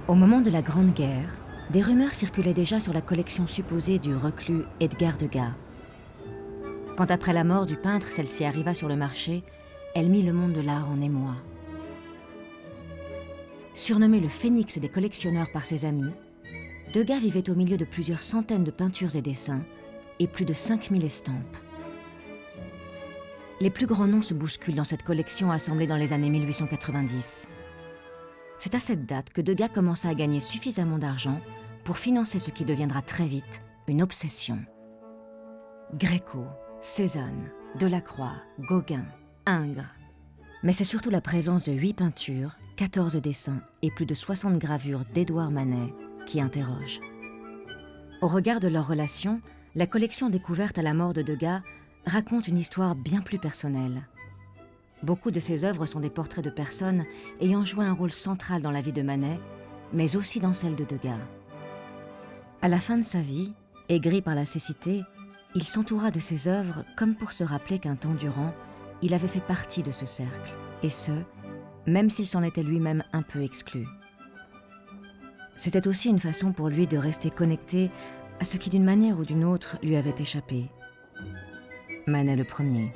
Au moment de la Grande Guerre, des rumeurs circulaient déjà sur la collection supposée du reclus Edgar Degas. Quand après la mort du peintre, celle-ci arriva sur le marché, elle mit le monde de l'art en émoi. Surnommé le phénix des collectionneurs par ses amis, Degas vivait au milieu de plusieurs centaines de peintures et dessins et plus de 5000 estampes. Les plus grands noms se bousculent dans cette collection assemblée dans les années 1890. C'est à cette date que Degas commença à gagner suffisamment d'argent pour financer ce qui deviendra très vite une obsession. Gréco, Cézanne, Delacroix, Gauguin, Ingres. Mais c'est surtout la présence de 8 peintures, 14 dessins et plus de 60 gravures d'Édouard Manet qui interroge. Au regard de leur relation, la collection découverte à la mort de Degas raconte une histoire bien plus personnelle. Beaucoup de ses œuvres sont des portraits de personnes ayant joué un rôle central dans la vie de Manet, mais aussi dans celle de Degas. À la fin de sa vie, aigri par la cécité, il s'entoura de ses œuvres comme pour se rappeler qu'un temps durant, il avait fait partie de ce cercle, et ce, même s'il s'en était lui-même un peu exclu. C'était aussi une façon pour lui de rester connecté à ce qui d'une manière ou d'une autre lui avait échappé. Manet le premier.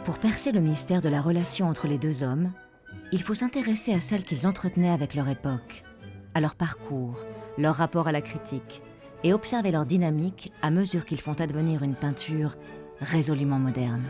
Pour percer le mystère de la relation entre les deux hommes, il faut s'intéresser à celle qu'ils entretenaient avec leur époque, à leur parcours, leur rapport à la critique, et observer leur dynamique à mesure qu'ils font advenir une peinture résolument moderne.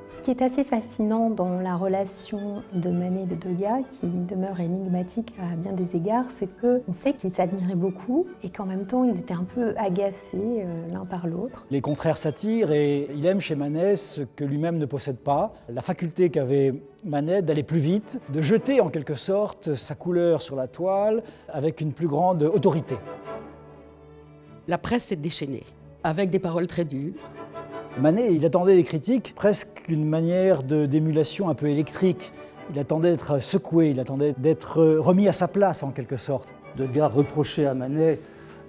Ce qui est assez fascinant dans la relation de Manet et de Degas, qui demeure énigmatique à bien des égards, c'est qu'on sait qu'ils s'admiraient beaucoup et qu'en même temps ils étaient un peu agacés l'un par l'autre. Les contraires s'attirent et il aime chez Manet ce que lui-même ne possède pas, la faculté qu'avait Manet d'aller plus vite, de jeter en quelque sorte sa couleur sur la toile avec une plus grande autorité. La presse s'est déchaînée, avec des paroles très dures. Manet, il attendait les critiques presque d'une manière d'émulation un peu électrique. Il attendait d'être secoué, il attendait d'être remis à sa place en quelque sorte. Degas reprochait à Manet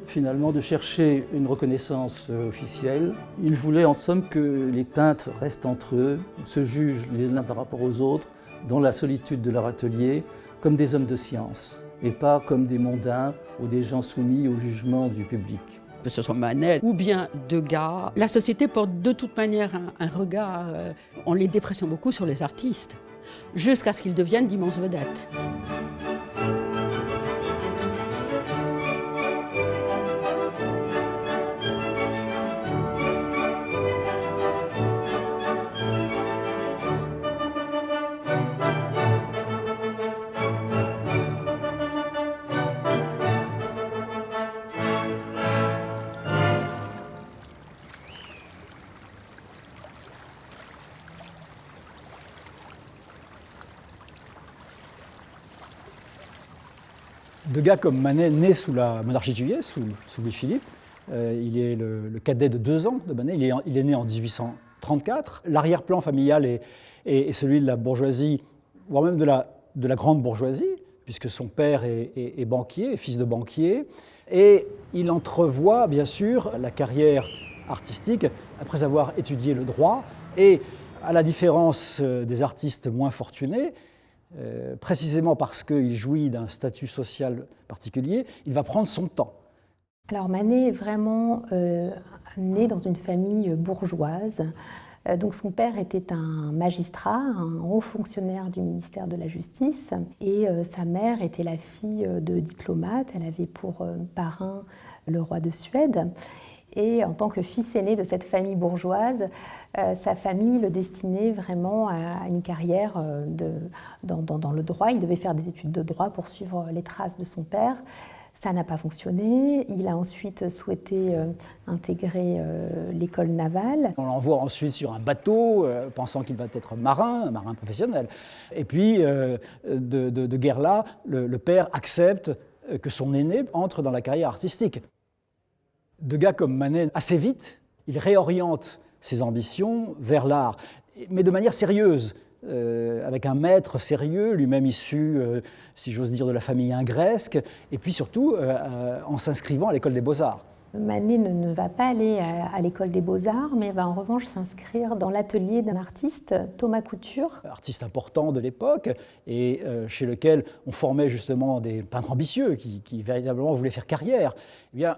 finalement de chercher une reconnaissance officielle. Il voulait en somme que les peintres restent entre eux, se jugent les uns par rapport aux autres, dans la solitude de leur atelier, comme des hommes de science, et pas comme des mondains ou des gens soumis au jugement du public. Que ce soit Manet ou bien Degas, la société porte de toute manière un regard, on les dépressionne beaucoup sur les artistes, jusqu'à ce qu'ils deviennent d'immenses vedettes. Degas, comme Manet, naît sous la monarchie de Juillet, sous Louis-Philippe. Il est le cadet de 2 ans de Manet. Il est né en 1834. L'arrière-plan familial est celui de la bourgeoisie, voire même de la grande bourgeoisie, puisque son père est banquier, fils de banquier. Et il entrevoit, bien sûr, la carrière artistique après avoir étudié le droit. Et à la différence des artistes moins fortunés, précisément parce qu'il jouit d'un statut social particulier, il va prendre son temps. Alors Manet est vraiment né dans une famille bourgeoise. Donc son père était un magistrat, un haut fonctionnaire du ministère de la Justice, et sa mère était la fille de diplomates. Elle avait pour parrain le roi de Suède. Et en tant que fils aîné de cette famille bourgeoise, sa famille le destinait vraiment à une carrière dans le droit. Il devait faire des études de droit pour suivre les traces de son père. Ça n'a pas fonctionné. Il a ensuite souhaité intégrer l'école navale. On l'envoie ensuite sur un bateau, pensant qu'il va être un marin professionnel. Et puis, de guerre là, le père accepte que son aîné entre dans la carrière artistique. Degas, comme Manet, assez vite, il réoriente ses ambitions vers l'art, mais de manière sérieuse, avec un maître sérieux, lui-même issu, si j'ose dire, de la famille ingresque, et puis surtout en s'inscrivant à l'école des beaux-arts. Manet ne va pas aller à l'école des beaux-arts, mais va en revanche s'inscrire dans l'atelier d'un artiste, Thomas Couture. Artiste important de l'époque et chez lequel on formait justement des peintres ambitieux qui véritablement voulaient faire carrière. Eh bien,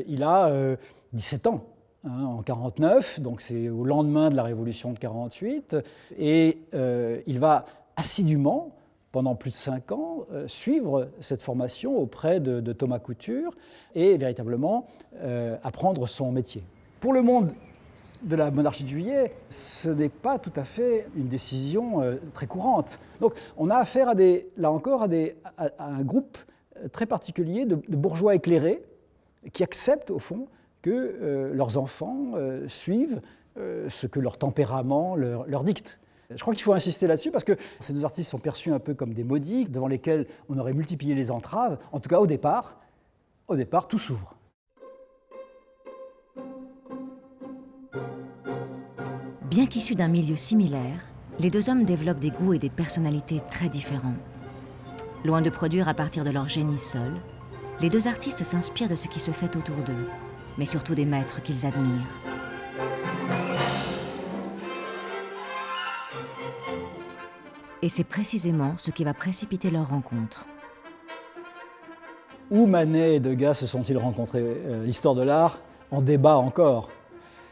il a 17 ans. En 1949, donc c'est au lendemain de la Révolution de 1948, et il va assidûment, pendant plus de 5 ans, suivre cette formation auprès de Thomas Couture et véritablement apprendre son métier. Pour le monde de la monarchie de Juillet, ce n'est pas tout à fait une décision très courante. Donc on a affaire là encore à un groupe très particulier de bourgeois éclairés qui acceptent au fond que leurs enfants suivent ce que leur tempérament leur dicte. Je crois qu'il faut insister là-dessus parce que ces deux artistes sont perçus un peu comme des maudits devant lesquels on aurait multiplié les entraves. En tout cas, au départ, tout s'ouvre. Bien qu'issus d'un milieu similaire, les deux hommes développent des goûts et des personnalités très différents. Loin de produire à partir de leur génie seul, les deux artistes s'inspirent de ce qui se fait autour d'eux, mais surtout des maîtres qu'ils admirent. Et c'est précisément ce qui va précipiter leur rencontre. Où Manet et Degas se sont-ils rencontrés? L'histoire de l'art en débat encore.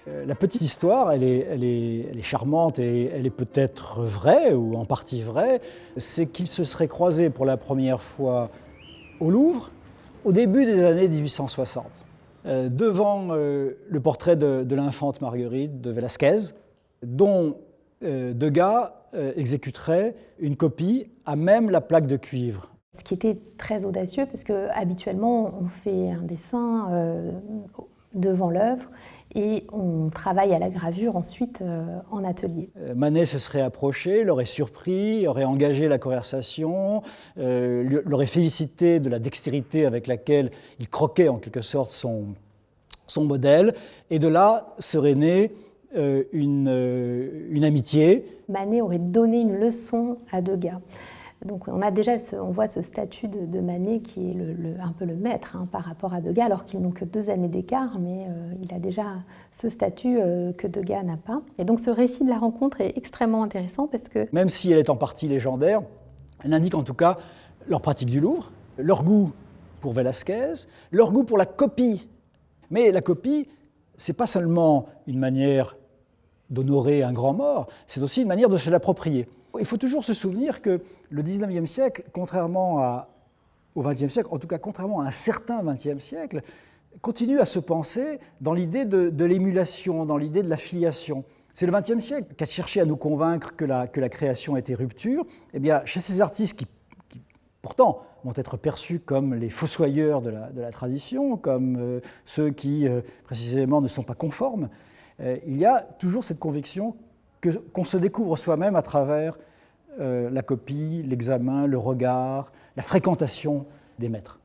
La petite histoire, elle est charmante et elle est peut-être vraie, ou en partie vraie. C'est qu'ils se seraient croisés pour la première fois au Louvre, au début des années 1860, devant le portrait de l'infante Marguerite de Velázquez, dont Degas exécuterait une copie à même la plaque de cuivre. Ce qui était très audacieux, parce qu'habituellement, on fait un dessin devant l'œuvre et on travaille à la gravure ensuite en atelier. Manet se serait approché, l'aurait surpris, aurait engagé la conversation, l'aurait félicité de la dextérité avec laquelle il croquait en quelque sorte son modèle, et de là serait née une amitié. Manet aurait donné une leçon à Degas. Donc on voit ce statut de Manet qui est un peu le maître par rapport à Degas, alors qu'ils n'ont que 2 années d'écart, mais il a déjà ce statut que Degas n'a pas. Et donc ce récit de la rencontre est extrêmement intéressant parce que... Même si elle est en partie légendaire, elle indique en tout cas leur pratique du Louvre, leur goût pour Velázquez, leur goût pour la copie. Mais la copie, c'est pas seulement une manière d'honorer un grand mort, c'est aussi une manière de se l'approprier. Il faut toujours se souvenir que le XIXe siècle, contrairement au XXe siècle, en tout cas contrairement à un certain XXe siècle, continue à se penser dans l'idée de l'émulation, dans l'idée de la filiation. C'est le XXe siècle qui a cherché à nous convaincre que la création était rupture. Eh bien, chez ces artistes qui pourtant vont être perçus comme les fossoyeurs de la tradition, comme ceux qui précisément ne sont pas conformes, il y a toujours cette conviction qu'on se découvre soi-même à travers la copie, l'examen, le regard, la fréquentation des maîtres.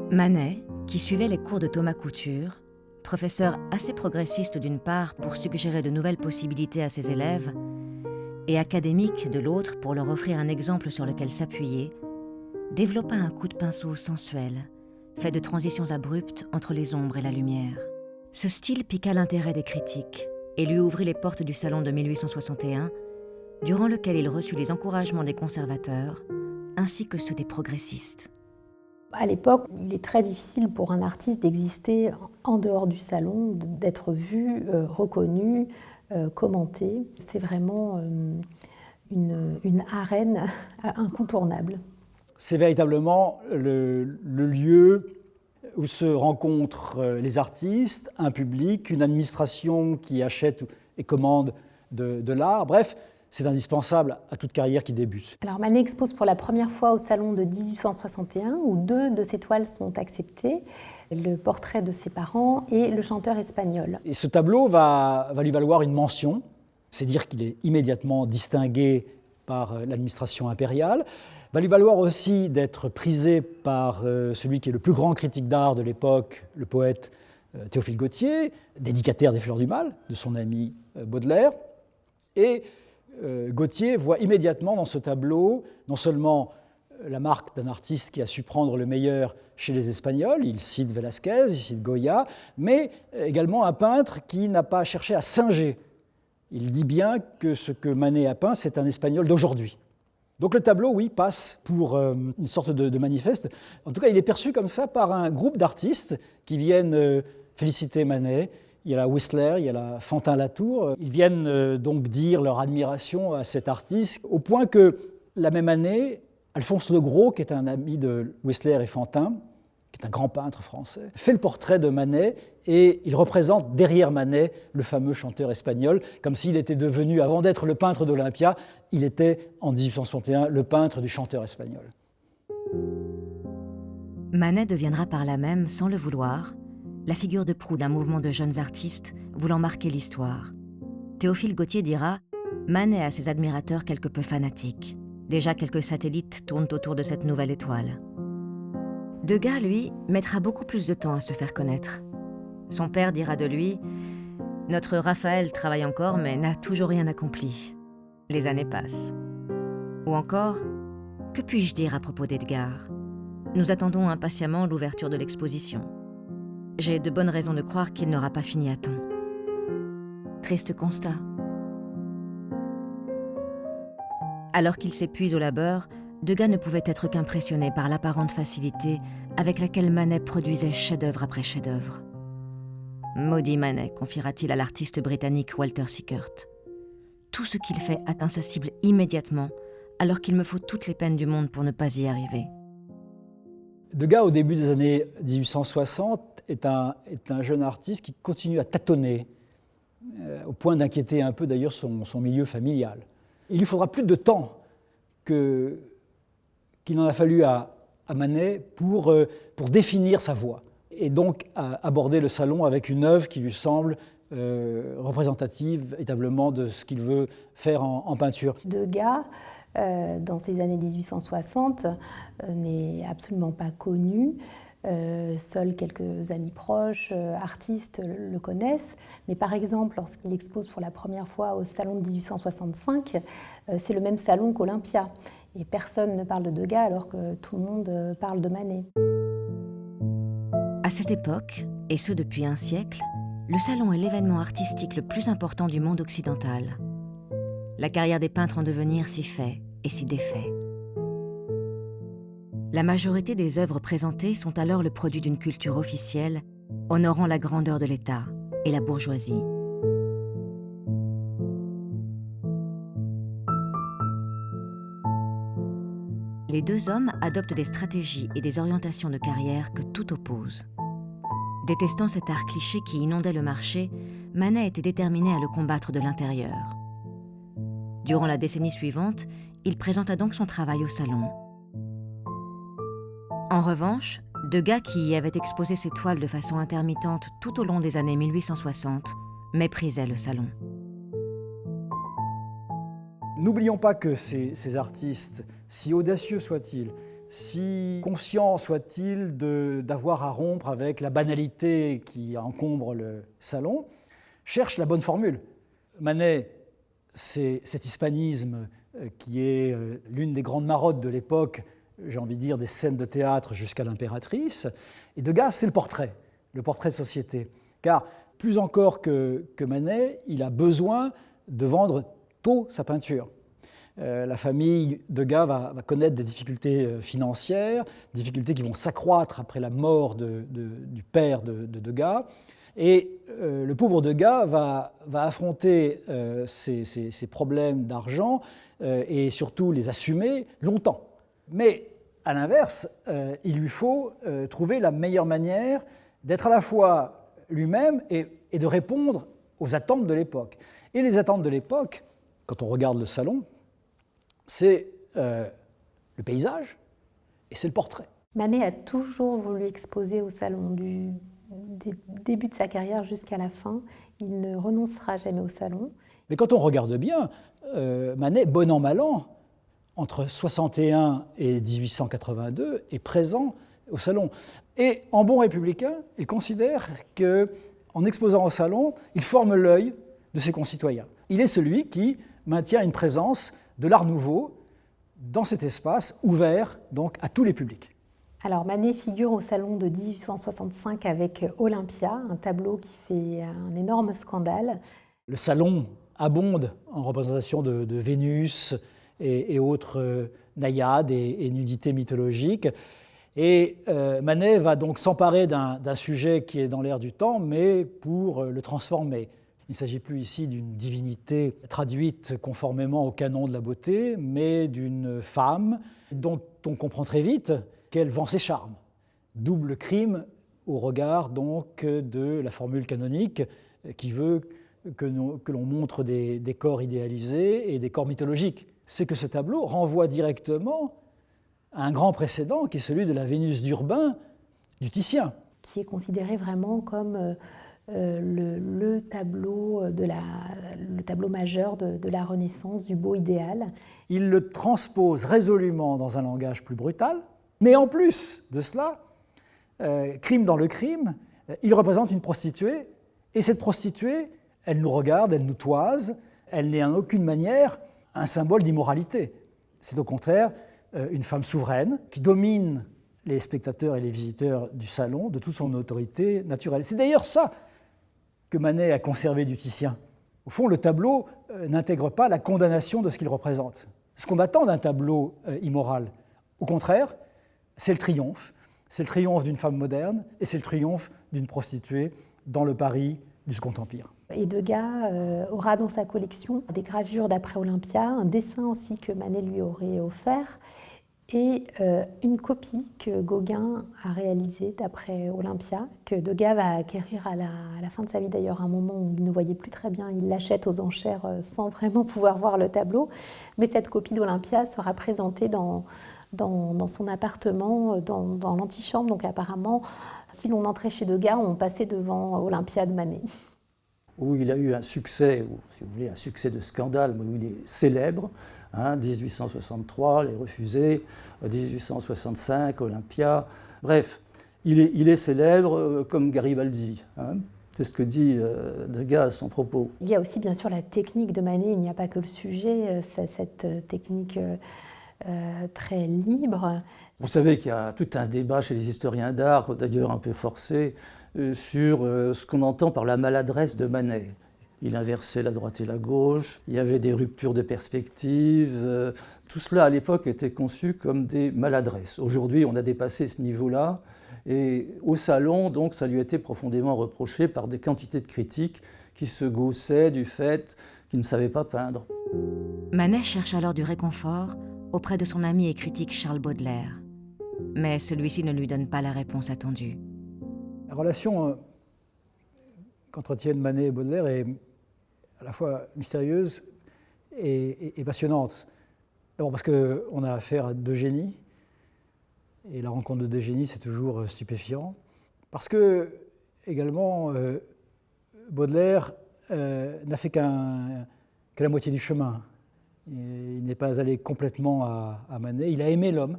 Manet, qui suivait les cours de Thomas Couture, professeur assez progressiste d'une part pour suggérer de nouvelles possibilités à ses élèves, et académique de l'autre pour leur offrir un exemple sur lequel s'appuyer, développa un coup de pinceau sensuel, fait de transitions abruptes entre les ombres et la lumière. Ce style piqua l'intérêt des critiques et lui ouvrit les portes du salon de 1861, durant lequel il reçut les encouragements des conservateurs ainsi que ceux des progressistes. À l'époque, il est très difficile pour un artiste d'exister en dehors du salon, d'être vu, reconnu, commenté. C'est vraiment une arène incontournable. C'est véritablement le lieu où se rencontrent les artistes, un public, une administration qui achète et commande de l'art. Bref, c'est indispensable à toute carrière qui débute. Alors Manet expose pour la première fois au salon de 1861, où 2 de ses toiles sont acceptées, le portrait de ses parents et le chanteur espagnol. Et ce tableau va lui valoir une mention, c'est dire qu'il est immédiatement distingué par l'administration impériale, va lui valoir aussi d'être prisé par celui qui est le plus grand critique d'art de l'époque, le poète Théophile Gautier, dédicataire des Fleurs du Mal, de son ami Baudelaire. Et Gautier voit immédiatement dans ce tableau non seulement la marque d'un artiste qui a su prendre le meilleur chez les Espagnols. Il cite Velázquez, il cite Goya, mais également un peintre qui n'a pas cherché à singer. Il dit bien que ce que Manet a peint, c'est un Espagnol d'aujourd'hui. Donc le tableau, oui, passe pour une sorte de manifeste. En tout cas, il est perçu comme ça par un groupe d'artistes qui viennent féliciter Manet. Il y a la Whistler, il y a la Fantin-Latour. Ils viennent donc dire leur admiration à cet artiste, au point que la même année, Alphonse Legros, qui est un ami de Whistler et Fantin, qui est un grand peintre français, fait le portrait de Manet et il représente derrière Manet le fameux chanteur espagnol, comme s'il était devenu, avant d'être le peintre d'Olympia, il était en 1861 le peintre du chanteur espagnol. Manet deviendra par là même, sans le vouloir, la figure de proue d'un mouvement de jeunes artistes voulant marquer l'histoire. Théophile Gautier dira « Manet a ses admirateurs quelque peu fanatiques. Déjà quelques satellites tournent autour de cette nouvelle étoile. » Degas, lui, mettra beaucoup plus de temps à se faire connaître. Son père dira de lui « Notre Raphaël travaille encore, mais n'a toujours rien accompli. Les années passent. » Ou encore « Que puis-je dire à propos d'Edgar ? Nous attendons impatiemment l'ouverture de l'exposition. J'ai de bonnes raisons de croire qu'il n'aura pas fini à temps. » Triste constat. Alors qu'il s'épuise au labeur, Degas ne pouvait être qu'impressionné par l'apparente facilité avec laquelle Manet produisait chef-d'œuvre après chef-d'œuvre. « Maudit Manet », confiera-t-il à l'artiste britannique Walter Sickert. « Tout ce qu'il fait atteint sa cible immédiatement, alors qu'il me faut toutes les peines du monde pour ne pas y arriver. » Degas, au début des années 1860, est un jeune artiste qui continue à tâtonner, au point d'inquiéter un peu d'ailleurs son milieu familial. Il lui faudra plus de temps qu'il n'en a fallu à Manet pour définir sa voie, et donc aborder le salon avec une œuvre qui lui semble représentative véritablement de ce qu'il veut faire en peinture. Degas, dans ces années 1860, n'est absolument pas connu. Seuls quelques amis proches, artistes le connaissent. Mais par exemple, lorsqu'il expose pour la première fois au salon de 1865, c'est le même salon qu'Olympia. Et personne ne parle de Degas alors que tout le monde parle de Manet. À cette époque, et ce depuis un siècle, le salon est l'événement artistique le plus important du monde occidental. La carrière des peintres en devenir s'y fait et s'y défait. La majorité des œuvres présentées sont alors le produit d'une culture officielle, honorant la grandeur de l'État et la bourgeoisie. Les deux hommes adoptent des stratégies et des orientations de carrière que tout oppose. Détestant cet art cliché qui inondait le marché, Manet était déterminé à le combattre de l'intérieur. Durant la décennie suivante, il présenta donc son travail au salon. En revanche, Degas, qui y avait exposé ses toiles de façon intermittente tout au long des années 1860, méprisait le salon. N'oublions pas que ces artistes, si audacieux soient-ils, si conscients soient-ils d'avoir à rompre avec la banalité qui encombre le salon, cherchent la bonne formule. Manet, c'est cet hispanisme qui est l'une des grandes marottes de l'époque, j'ai envie de dire des scènes de théâtre jusqu'à l'impératrice. Et Degas, c'est le portrait de société. Car plus encore que Manet, il a besoin de vendre tôt sa peinture. La famille Degas va connaître des difficultés financières, difficultés qui vont s'accroître après la mort du père de Degas. Et le pauvre Degas va affronter ces problèmes d'argent et surtout les assumer longtemps. Mais à l'inverse, il lui faut trouver la meilleure manière d'être à la fois lui-même et de répondre aux attentes de l'époque. Et les attentes de l'époque, quand on regarde le salon, c'est le paysage et c'est le portrait. Manet a toujours voulu exposer au salon du début de sa carrière jusqu'à la fin. Il ne renoncera jamais au salon. Mais quand on regarde bien, Manet, bon an, mal an, entre 61 et 1882, est présent au salon. Et en bon républicain, il considère qu'en exposant au salon, il forme l'œil de ses concitoyens. Il est celui qui maintient une présence de l'Art nouveau, dans cet espace ouvert donc à tous les publics. Alors Manet figure au salon de 1865 avec Olympia, un tableau qui fait un énorme scandale. Le salon abonde en représentation de Vénus et autres naïades et nudités mythologiques. Et Manet va donc s'emparer d'un sujet qui est dans l'air du temps, mais pour le transformer. Il ne s'agit plus ici d'une divinité traduite conformément au canon de la beauté, mais d'une femme dont on comprend très vite qu'elle vend ses charmes. Double crime au regard donc de la formule canonique qui veut que l'on montre des corps idéalisés et des corps mythologiques. C'est que ce tableau renvoie directement à un grand précédent qui est celui de la Vénus d'Urbain du Titien. Qui est considéré vraiment comme le tableau majeur de la Renaissance, du beau idéal. Il le transpose résolument dans un langage plus brutal, mais en plus de cela, crime dans le crime, il représente une prostituée, et cette prostituée, elle nous regarde, elle nous toise, elle n'est en aucune manière un symbole d'immoralité. C'est au contraire une femme souveraine qui domine les spectateurs et les visiteurs du salon de toute son autorité naturelle. C'est d'ailleurs ça que Manet a conservé du Titien. Au fond, le tableau n'intègre pas la condamnation de ce qu'il représente. Ce qu'on attend d'un tableau immoral, au contraire, c'est le triomphe. C'est le triomphe d'une femme moderne et c'est le triomphe d'une prostituée dans le Paris du Second Empire. Et Degas aura dans sa collection des gravures d'après Olympia, un dessin aussi que Manet lui aurait offert, et une copie que Gauguin a réalisée d'après Olympia, que Degas va acquérir à la fin de sa vie d'ailleurs, à un moment où il ne voyait plus très bien, il l'achète aux enchères sans vraiment pouvoir voir le tableau. Mais cette copie d'Olympia sera présentée dans son appartement, dans l'antichambre. Donc apparemment, si l'on entrait chez Degas, on passait devant Olympia de Manet. Où il a eu un succès, ou si vous voulez, un succès de scandale, mais où il est célèbre. 1863, Les Refusés, 1865, Olympia. Bref, il est célèbre comme Garibaldi. C'est ce que dit Degas à son propos. Il y a aussi bien sûr la technique de Manet, il n'y a pas que le sujet, cette technique très libre. Vous savez qu'il y a tout un débat chez les historiens d'art, d'ailleurs un peu forcé, sur ce qu'on entend par la maladresse de Manet. Il inversait la droite et la gauche, il y avait des ruptures de perspective. Tout cela, à l'époque, était conçu comme des maladresses. Aujourd'hui, on a dépassé ce niveau-là. Et au salon, donc, ça lui a été profondément reproché par des quantités de critiques qui se gaussaient du fait qu'il ne savait pas peindre. Manet cherche alors du réconfort auprès de son ami et critique Charles Baudelaire. Mais celui-ci ne lui donne pas la réponse attendue. La relation qu'entretiennent Manet et Baudelaire est à la fois mystérieuse et passionnante. D'abord parce qu'on a affaire à deux génies, et la rencontre de deux génies, c'est toujours stupéfiant. Parce que, également, Baudelaire n'a fait que la moitié du chemin. Il n'est pas allé complètement à Manet. Il a aimé l'homme.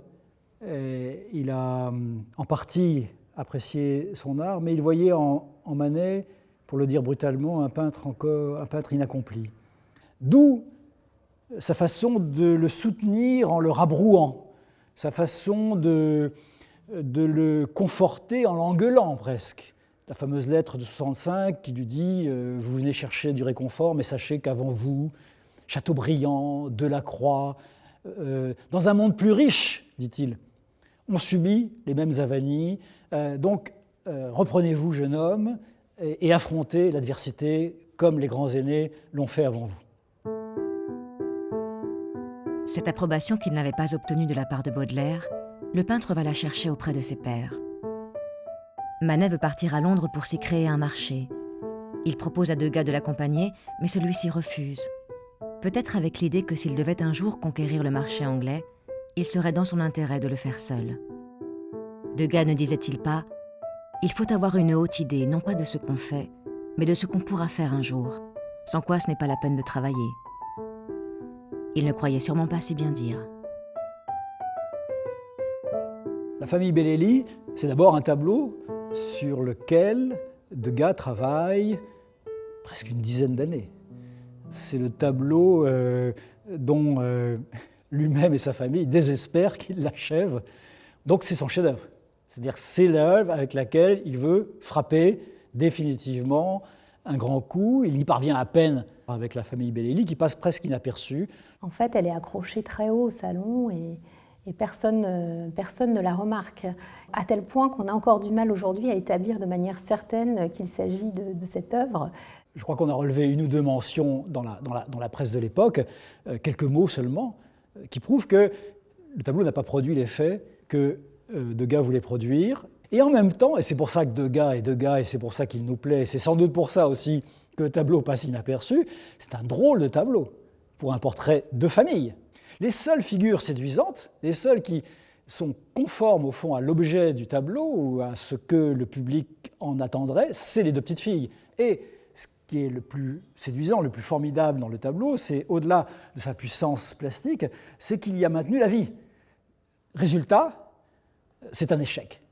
Il a en partie apprécié son art, mais il voyait en Manet, pour le dire brutalement, un peintre inaccompli. D'où sa façon de le soutenir en le rabrouant, sa façon de le conforter en l'engueulant presque. La fameuse lettre de 65 qui lui dit « Vous venez chercher du réconfort, mais sachez qu'avant vous, Chateaubriand, Delacroix, dans un monde plus riche, dit-il, ont subi les mêmes avanies. Donc, reprenez-vous, jeune homme, et affrontez l'adversité comme les grands aînés l'ont fait avant vous. » Cette approbation qu'il n'avait pas obtenue de la part de Baudelaire, le peintre va la chercher auprès de ses pairs. Manet veut partir à Londres pour s'y créer un marché. Il propose à Degas de l'accompagner, mais celui-ci refuse. Peut-être avec l'idée que s'il devait un jour conquérir le marché anglais, il serait dans son intérêt de le faire seul. Degas ne disait-il pas « Il faut avoir une haute idée, non pas de ce qu'on fait, mais de ce qu'on pourra faire un jour, sans quoi ce n'est pas la peine de travailler. » Il ne croyait sûrement pas si bien dire. La famille Bellelli, c'est d'abord un tableau sur lequel Degas travaille presque une dizaine d'années. C'est le tableau dont lui-même et sa famille désespèrent qu'il l'achève. Donc c'est son chef-d'œuvre. C'est-à-dire que c'est l'œuvre avec laquelle il veut frapper définitivement un grand coup. Il y parvient à peine avec la famille Bellelli, qui passe presque inaperçue. En fait, elle est accrochée très haut au salon et personne ne la remarque. À tel point qu'on a encore du mal aujourd'hui à établir de manière certaine qu'il s'agit de cette œuvre. Je crois qu'on a relevé une ou deux mentions dans la presse de l'époque, quelques mots seulement, qui prouvent que le tableau n'a pas produit l'effet que Degas voulait produire. Et en même temps, et c'est pour ça que Degas est Degas, et c'est pour ça qu'il nous plaît, et c'est sans doute pour ça aussi que le tableau passe inaperçu, c'est un drôle de tableau pour un portrait de famille. Les seules figures séduisantes, les seules qui sont conformes au fond à l'objet du tableau ou à ce que le public en attendrait, c'est les deux petites filles. Et ce qui est le plus séduisant, le plus formidable dans le tableau, c'est au-delà de sa puissance plastique, c'est qu'il y a maintenu la vie. Résultat, c'est un échec.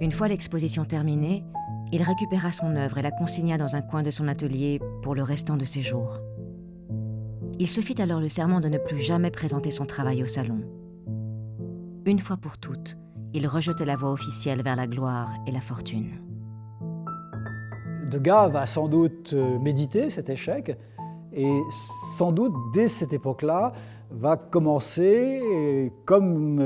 Une fois l'exposition terminée, il récupéra son œuvre et la consigna dans un coin de son atelier pour le restant de ses jours. Il se fit alors le serment de ne plus jamais présenter son travail au salon. Une fois pour toutes, il rejetait la voie officielle vers la gloire et la fortune. Degas va sans doute méditer cet échec et sans doute dès cette époque-là va commencer, comme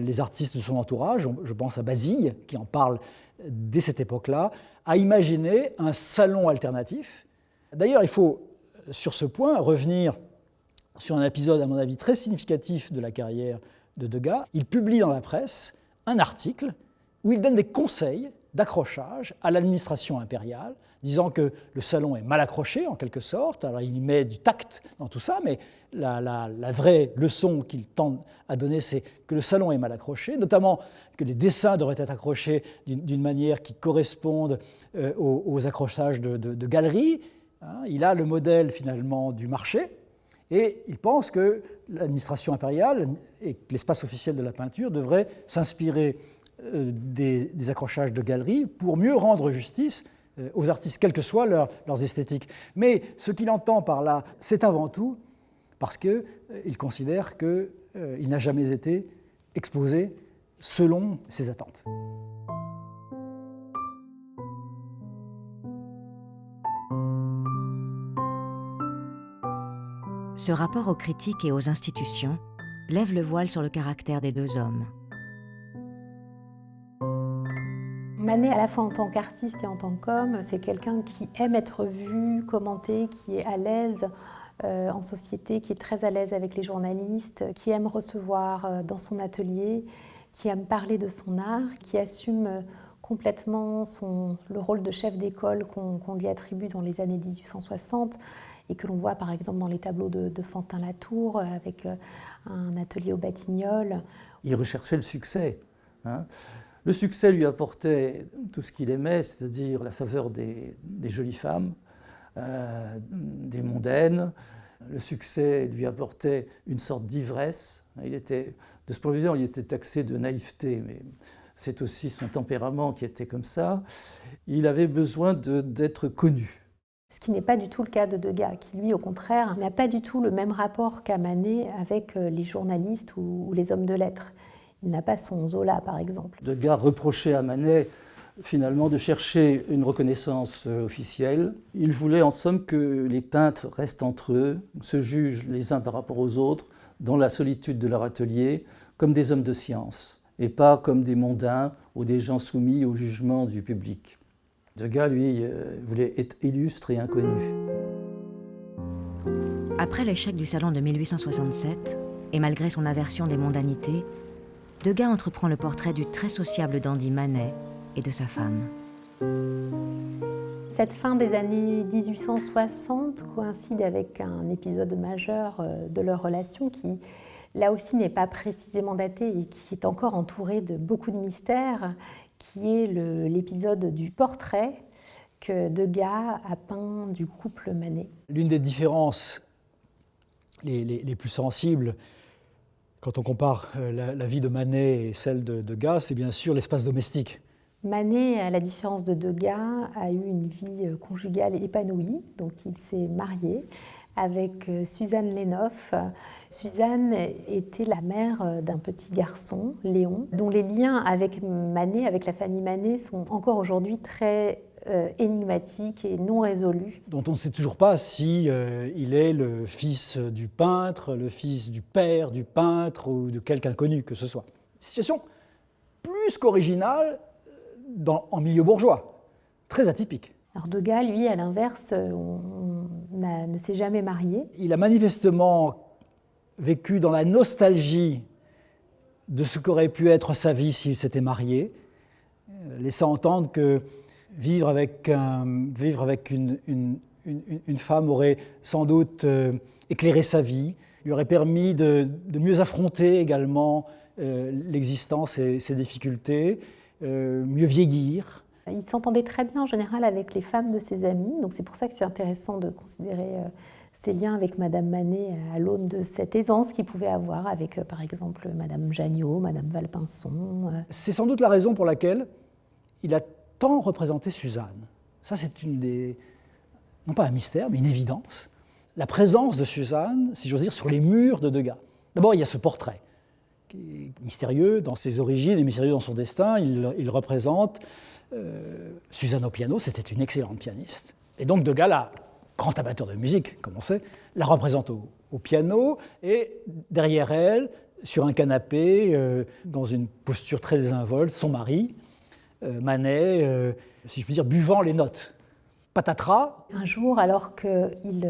les artistes de son entourage, je pense à Basile qui en parle dès cette époque-là, à imaginer un salon alternatif. D'ailleurs, il faut sur ce point revenir sur un épisode, à mon avis, très significatif de la carrière de Degas. Il publie dans la presse un article où il donne des conseils d'accrochage à l'administration impériale, disant que le salon est mal accroché, en quelque sorte. Alors il y met du tact dans tout ça, mais la vraie leçon qu'il tente à donner, c'est que le salon est mal accroché, notamment que les dessins devraient être accrochés d'une manière qui corresponde aux accrochages de galeries. Il a le modèle, finalement, du marché, et il pense que l'administration impériale et que l'espace officiel de la peinture devraient s'inspirer des accrochages de galeries pour mieux rendre justice aux artistes, quelles que soient leurs esthétiques. Mais ce qu'il entend par là, c'est avant tout parce qu'il considère qu'il n'a jamais été exposé selon ses attentes. Ce rapport aux critiques et aux institutions lève le voile sur le caractère des deux hommes. Manet, à la fois en tant qu'artiste et en tant qu'homme, c'est quelqu'un qui aime être vu, commenté, qui est à l'aise en société, qui est très à l'aise avec les journalistes, qui aime recevoir dans son atelier, qui aime parler de son art, qui assume complètement le rôle de chef d'école qu'on lui attribue dans les années 1860 et que l'on voit par exemple dans les tableaux de Fantin-Latour avec un atelier au Batignolles. Il recherchait le succès. Le succès lui apportait tout ce qu'il aimait, c'est-à-dire la faveur des jolies femmes, des mondaines. Le succès lui apportait une sorte d'ivresse. De ce point de vue, il était taxé de naïveté, mais c'est aussi son tempérament qui était comme ça. Il avait besoin d'être connu. Ce qui n'est pas du tout le cas de Degas, qui lui, au contraire, n'a pas du tout le même rapport qu'à Manet avec les journalistes ou les hommes de lettres. Il n'a pas son Zola, par exemple. Degas reprochait à Manet, finalement, de chercher une reconnaissance officielle. Il voulait, en somme, que les peintres restent entre eux, se jugent les uns par rapport aux autres, dans la solitude de leur atelier, comme des hommes de science, et pas comme des mondains ou des gens soumis au jugement du public. Degas, lui, voulait être illustre et inconnu. Après l'échec du salon de 1867, et malgré son aversion des mondanités, Degas entreprend le portrait du très sociable dandy Manet et de sa femme. Cette fin des années 1860 coïncide avec un épisode majeur de leur relation qui, là aussi, n'est pas précisément daté et qui est encore entouré de beaucoup de mystères, qui est l'épisode du portrait que Degas a peint du couple Manet. L'une des différences les plus sensibles quand on compare la vie de Manet et celle de Degas, c'est bien sûr l'espace domestique. Manet, à la différence de Degas, a eu une vie conjugale épanouie, donc il s'est marié avec Suzanne Lenoff. Suzanne était la mère d'un petit garçon, Léon, dont les liens avec Manet, avec la famille Manet, sont encore aujourd'hui très énigmatiques et non résolus. Dont on ne sait toujours pas si il est le fils du peintre, le fils du père du peintre ou de quelque inconnu que ce soit. Situation plus qu'originale en milieu bourgeois, très atypique. Alors Degas, lui, à l'inverse, ne s'est jamais marié. Il a manifestement vécu dans la nostalgie de ce qu'aurait pu être sa vie s'il s'était marié, laissant entendre que vivre avec une femme aurait sans doute éclairé sa vie, lui aurait permis de mieux affronter également l'existence et ses difficultés, mieux vieillir. Il s'entendait très bien en général avec les femmes de ses amis, donc c'est pour ça que c'est intéressant de considérer ses liens avec Madame Manet à l'aune de cette aisance qu'il pouvait avoir avec, par exemple, Madame Janniot, Madame Valpinson. C'est sans doute la raison pour laquelle il a tant représenté Suzanne. Ça, c'est non pas un mystère, mais une évidence. La présence de Suzanne, si j'ose dire, sur les murs de Degas. D'abord, il y a ce portrait, qui est mystérieux dans ses origines et mystérieux dans son destin. Il représente Suzanne au piano, c'était une excellente pianiste. Et donc Degas, grand amateur de musique, comme on sait, la représente au piano, et derrière elle, sur un canapé, dans une posture très désinvolte, son mari, Manet, si je puis dire, buvant les notes. Patatras. Un jour, alors qu'il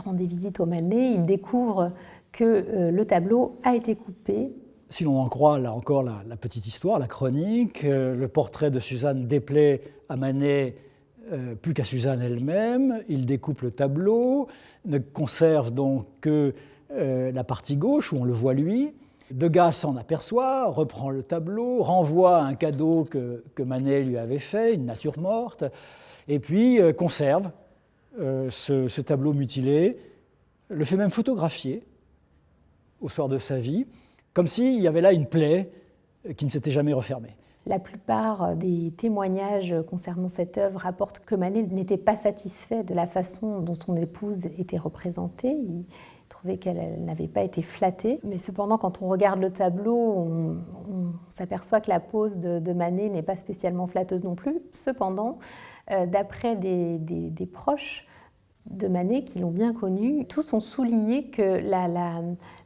rendait visite au Manet, il découvre que le tableau a été coupé. Si l'on en croit, là encore, la petite histoire, la chronique, le portrait de Suzanne déplaît à Manet plus qu'à Suzanne elle-même. Il découpe le tableau, ne conserve donc que la partie gauche, où on le voit lui. Degas s'en aperçoit, reprend le tableau, renvoie un cadeau que Manet lui avait fait, une nature morte, et puis conserve ce tableau mutilé, le fait même photographier au soir de sa vie, comme s'il y avait là une plaie qui ne s'était jamais refermée. La plupart des témoignages concernant cette œuvre rapportent que Manet n'était pas satisfait de la façon dont son épouse était représentée. Il trouvait qu'elle n'avait pas été flattée. Mais cependant, quand on regarde le tableau, on s'aperçoit que la pose de Manet n'est pas spécialement flatteuse non plus. Cependant, d'après des proches de Manet qui l'ont bien connu, tous ont souligné que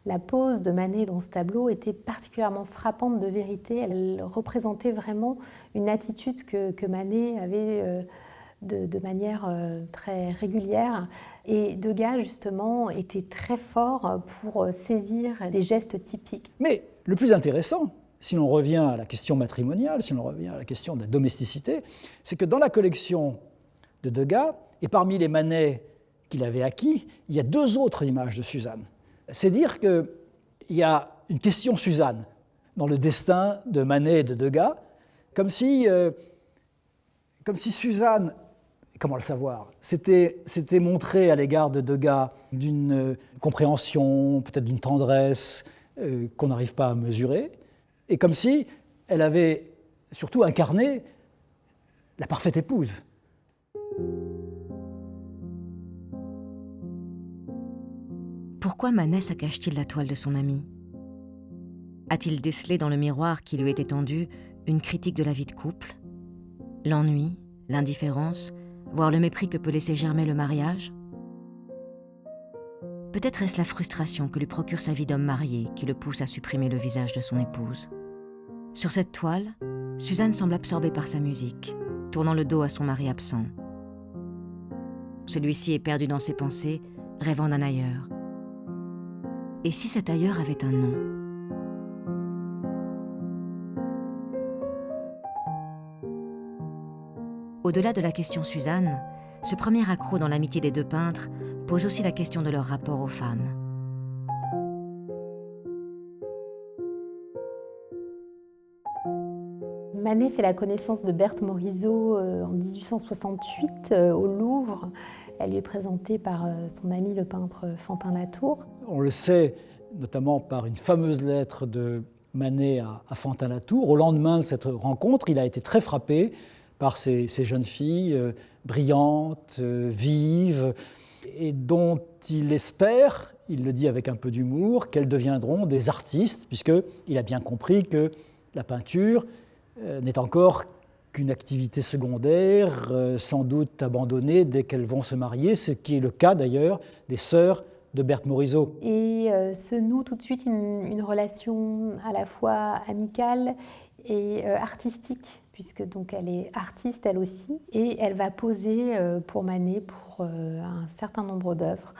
la pose de Manet dans ce tableau était particulièrement frappante de vérité. Elle représentait vraiment une attitude que Manet avait de manière très régulière. Et Degas, justement, était très fort pour saisir des gestes typiques. Mais le plus intéressant, si l'on revient à la question matrimoniale, si l'on revient à la question de la domesticité, c'est que dans la collection de Degas, et parmi les Manet qu'il avait acquis, il y a deux autres images de Suzanne. C'est dire qu'il y a une question Suzanne dans le destin de Manet et de Degas, comme si Suzanne, comment le savoir, s'était montrée à l'égard de Degas d'une compréhension, peut-être d'une tendresse qu'on n'arrive pas à mesurer, et comme si elle avait surtout incarné la parfaite épouse. Pourquoi Manet saccage-t-il la toile de son ami ? A-t-il décelé dans le miroir qui lui était tendu une critique de la vie de couple ? L'ennui, l'indifférence, voire le mépris que peut laisser germer le mariage ? Peut-être est-ce la frustration que lui procure sa vie d'homme marié qui le pousse à supprimer le visage de son épouse. Sur cette toile, Suzanne semble absorbée par sa musique, tournant le dos à son mari absent. Celui-ci est perdu dans ses pensées, rêvant d'un ailleurs. Et si cet ailleurs avait un nom ? Au-delà de la question Suzanne, ce premier accroc dans l'amitié des deux peintres pose aussi la question de leur rapport aux femmes. Manet fait la connaissance de Berthe Morisot en 1868 au Louvre. Elle lui est présentée par son ami le peintre Fantin Latour. On le sait notamment par une fameuse lettre de Manet à Fantin Latour. Au lendemain de cette rencontre, il a été très frappé par ces jeunes filles brillantes, vives, et dont il espère, il le dit avec un peu d'humour, qu'elles deviendront des artistes, puisqu'il a bien compris que la peinture n'est encore qu'une activité secondaire, sans doute abandonnée dès qu'elles vont se marier, ce qui est le cas d'ailleurs des sœurs de Berthe Morisot. Et se noue tout de suite une relation à la fois amicale et artistique, puisque donc elle est artiste elle aussi, et elle va poser pour Manet pour un certain nombre d'œuvres,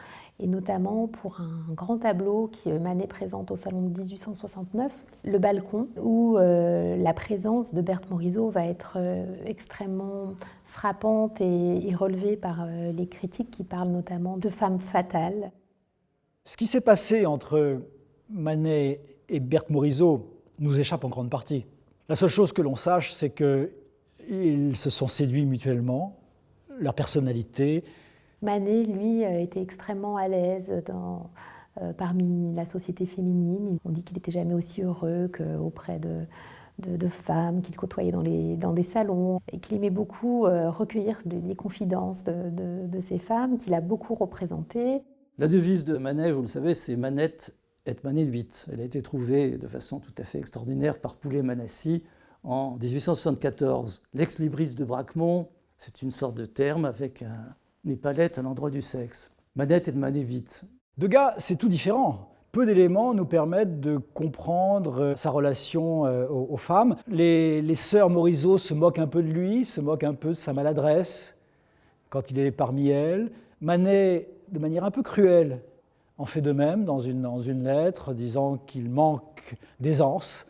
et notamment pour un grand tableau que Manet présente au Salon de 1869, Le Balcon, où la présence de Berthe Morisot va être extrêmement frappante et relevée par les critiques qui parlent notamment de femme fatale. Ce qui s'est passé entre Manet et Berthe Morisot nous échappe en grande partie. La seule chose que l'on sache, c'est qu'ils se sont séduits mutuellement, leur personnalité. Manet, lui, était extrêmement à l'aise parmi la société féminine. On dit qu'il n'était jamais aussi heureux qu'auprès de femmes qu'il côtoyait dans des salons, et qu'il aimait beaucoup recueillir les confidences de ces femmes, qu'il a beaucoup représentées. La devise de Manet, vous le savez, c'est Manette et Manettevit. Elle a été trouvée de façon tout à fait extraordinaire par Poulet-Manassi en 1874. L'ex-libris de Bracquemont, c'est une sorte de terme avec une épalette à l'endroit du sexe. Manette et Manettevit. Degas, c'est tout différent. Peu d'éléments nous permettent de comprendre sa relation aux femmes. Les sœurs Morisot se moquent un peu de lui, se moquent un peu de sa maladresse quand il est parmi elles. Manet, de manière un peu cruelle, en fait de même dans une lettre disant qu'il manque d'aisance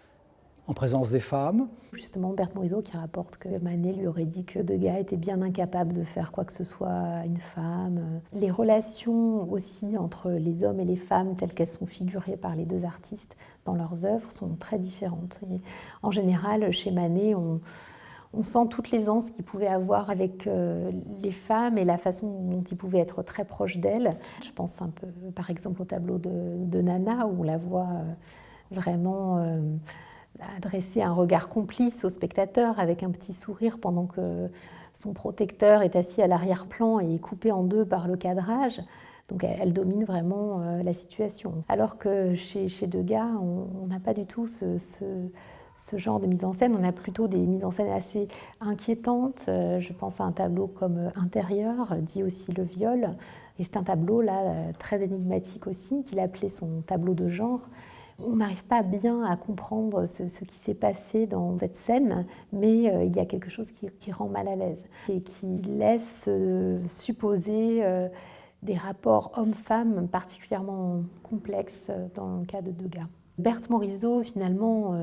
en présence des femmes. Justement, Berthe Morisot qui rapporte que Manet lui aurait dit que Degas était bien incapable de faire quoi que ce soit à une femme. Les relations aussi entre les hommes et les femmes telles qu'elles sont figurées par les deux artistes dans leurs œuvres sont très différentes. Et en général, chez Manet, on sent toute l'aisance qu'il pouvait avoir avec les femmes et la façon dont il pouvait être très proche d'elles. Je pense un peu, par exemple, au tableau de Nana, où on la voit vraiment adresser un regard complice au spectateur avec un petit sourire pendant que son protecteur est assis à l'arrière-plan et est coupé en deux par le cadrage. Donc elle domine vraiment la situation. Alors que chez Degas, on n'a pas du tout ce genre de mise en scène. On a plutôt des mises en scène assez inquiétantes. Je pense à un tableau comme Intérieur, dit aussi Le Viol. Et c'est un tableau là très énigmatique aussi, qu'il appelait son tableau de genre. On n'arrive pas bien à comprendre ce qui s'est passé dans cette scène, mais il y a quelque chose qui rend mal à l'aise et qui laisse supposer des rapports hommes-femmes particulièrement complexes dans le cas de Degas. Berthe Morisot, finalement,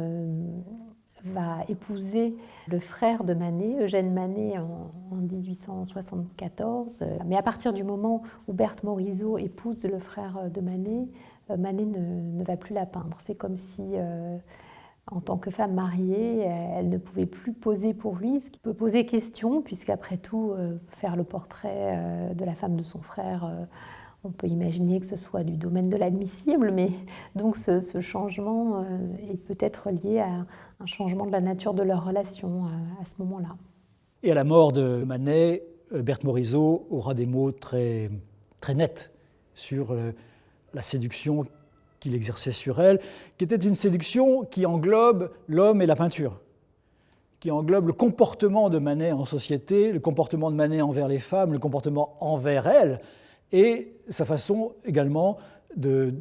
va épouser le frère de Manet, Eugène Manet, en 1874. Mais à partir du moment où Berthe Morisot épouse le frère de Manet, Manet ne va plus la peindre. C'est comme si, en tant que femme mariée, elle ne pouvait plus poser pour lui, ce qui peut poser question, puisqu'après tout, faire le portrait de la femme de son frère, on peut imaginer que ce soit du domaine de l'admissible, mais donc ce changement est peut-être lié à un changement de la nature de leur relation à ce moment-là. Et à la mort de Manet, Berthe Morisot aura des mots très, très nets sur la séduction qu'il exerçait sur elle, qui était une séduction qui englobe l'homme et la peinture, qui englobe le comportement de Manet en société, le comportement de Manet envers les femmes, le comportement envers elle, et sa façon également de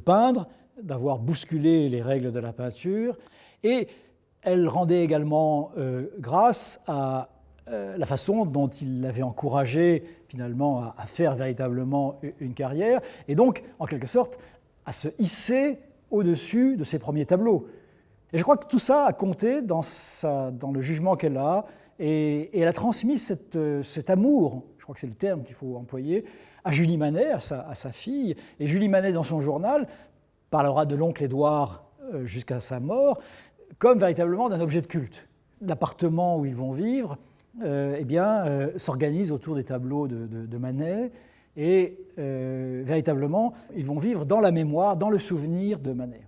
peindre, d'avoir bousculé les règles de la peinture. Et elle rendait également grâce à la façon dont il l'avait encouragé finalement à faire véritablement une carrière, et donc en quelque sorte à se hisser au-dessus de ses premiers tableaux. Et je crois que tout ça a compté dans le jugement qu'elle a, et elle a transmis cet amour, je crois que c'est le terme qu'il faut employer, à Julie Manet, à sa fille. Et Julie Manet, dans son journal, parlera de l'oncle Édouard jusqu'à sa mort, comme véritablement d'un objet de culte. L'appartement où ils vont vivre s'organise autour des tableaux de Manet, et véritablement, ils vont vivre dans la mémoire, dans le souvenir de Manet.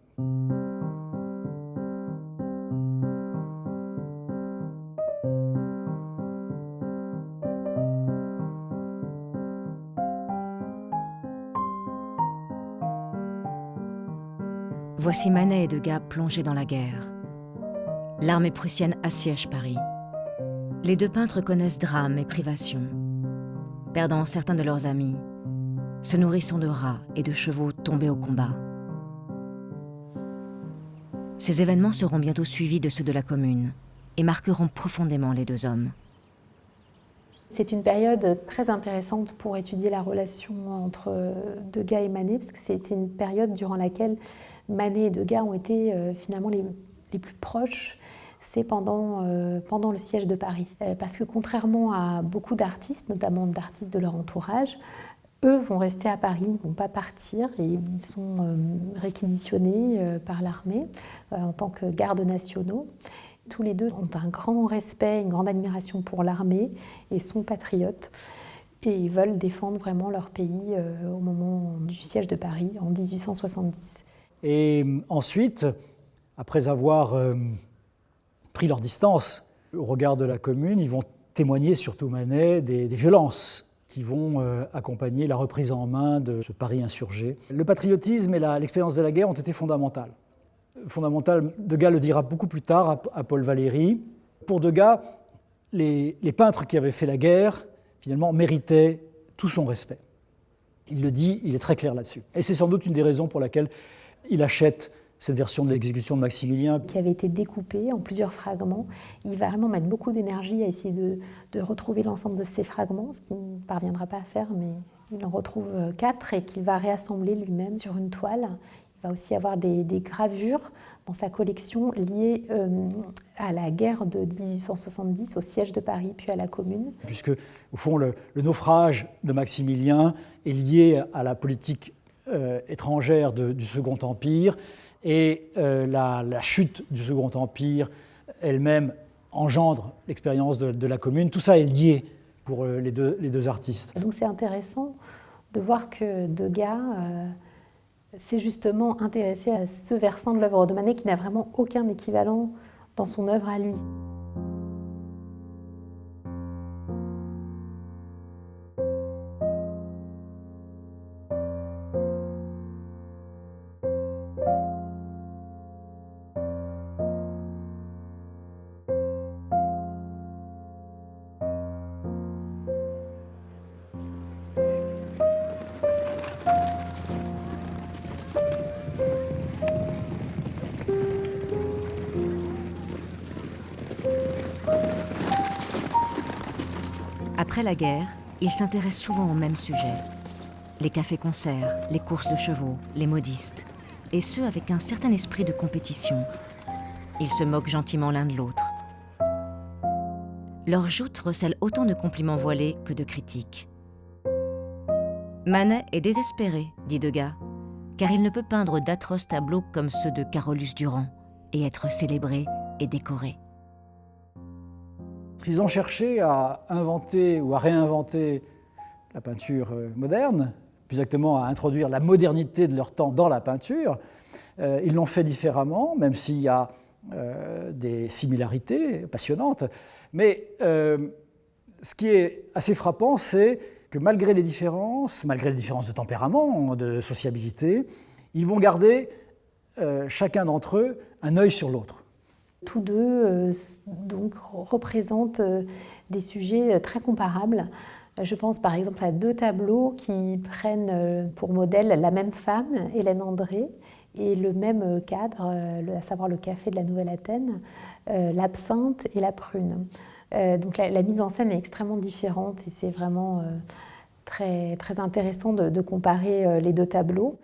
Voici Manet et Degas plongés dans la guerre. L'armée prussienne assiège Paris. Les deux peintres connaissent drames et privations, perdant certains de leurs amis, se nourrissant de rats et de chevaux tombés au combat. Ces événements seront bientôt suivis de ceux de la Commune et marqueront profondément les deux hommes. C'est une période très intéressante pour étudier la relation entre Degas et Manet, parce que c'est une période durant laquelle Manet et Degas ont été finalement les plus proches. C'est pendant le siège de Paris. Parce que contrairement à beaucoup d'artistes, notamment d'artistes de leur entourage, eux vont rester à Paris, ne vont pas partir, et ils sont réquisitionnés par l'armée en tant que gardes nationaux. Tous les deux ont un grand respect, une grande admiration pour l'armée et sont patriotes. Et ils veulent défendre vraiment leur pays au moment du siège de Paris en 1870. Et ensuite, après avoir pris leur distance au regard de la Commune, ils vont témoigner, surtout Manet, des violences qui vont accompagner la reprise en main de ce Paris insurgé. Le patriotisme et l'expérience de la guerre ont été fondamentales. Degas le dira beaucoup plus tard à Paul Valéry. Pour Degas, les peintres qui avaient fait la guerre, finalement, méritaient tout son respect. Il le dit, il est très clair là-dessus. Et c'est sans doute une des raisons pour laquelle il achète cette version de l'exécution de Maximilien. Qui avait été découpée en plusieurs fragments. Il va vraiment mettre beaucoup d'énergie à essayer de retrouver l'ensemble de ces fragments, ce qu'il ne parviendra pas à faire, mais il en retrouve 4 et qu'il va réassembler lui-même sur une toile. Il va aussi avoir des gravures dans sa collection liées à la guerre de 1870, au siège de Paris, puis à la Commune. Puisque, au fond, le naufrage de Maximilien est lié à la politique étrangère du Second Empire, et la chute du Second Empire elle-même engendre l'expérience de la Commune. Tout ça est lié pour les deux artistes. Donc c'est intéressant de voir que Degas s'est justement intéressé à ce versant de l'œuvre de Manet qui n'a vraiment aucun équivalent dans son œuvre à lui. Après la guerre, il s'intéresse souvent aux mêmes sujets. Les cafés-concerts, les courses de chevaux, les modistes. Et ce, avec un certain esprit de compétition. Ils se moquent gentiment l'un de l'autre. Leurs joutes recèlent autant de compliments voilés que de critiques. Manet est désespéré, dit Degas, car il ne peut peindre d'atroces tableaux comme ceux de Carolus Duran et être célébré et décoré. Ils ont cherché à inventer ou à réinventer la peinture moderne, plus exactement à introduire la modernité de leur temps dans la peinture. Ils l'ont fait différemment, même s'il y a des similarités passionnantes. Mais ce qui est assez frappant, c'est que malgré les différences de tempérament, de sociabilité, ils vont garder chacun d'entre eux un œil sur l'autre. Tous deux donc, représentent des sujets très comparables. Je pense par exemple à 2 tableaux qui prennent pour modèle la même femme, Hélène André, et le même cadre, à savoir le café de la Nouvelle-Athènes, l'absinthe et la prune. Donc la mise en scène est extrêmement différente et c'est vraiment très, très intéressant de comparer les 2 tableaux.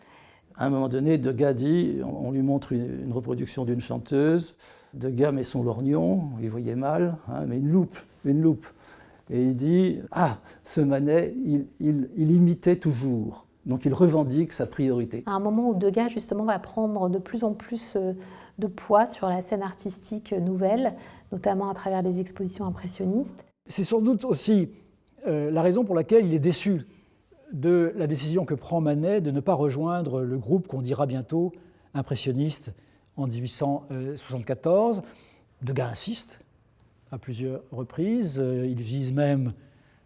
À un moment donné, Degas dit, on lui montre une reproduction d'une chanteuse, Degas met son lorgnon, il voyait mal, hein, mais une loupe. Et il dit, ce Manet, il imitait toujours. Donc il revendique sa priorité. À un moment où Degas, justement, va prendre de plus en plus de poids sur la scène artistique nouvelle, notamment à travers les expositions impressionnistes. C'est sans doute aussi la raison pour laquelle il est déçu de la décision que prend Manet de ne pas rejoindre le groupe qu'on dira bientôt impressionniste en 1874. Degas insiste à plusieurs reprises. Il vise même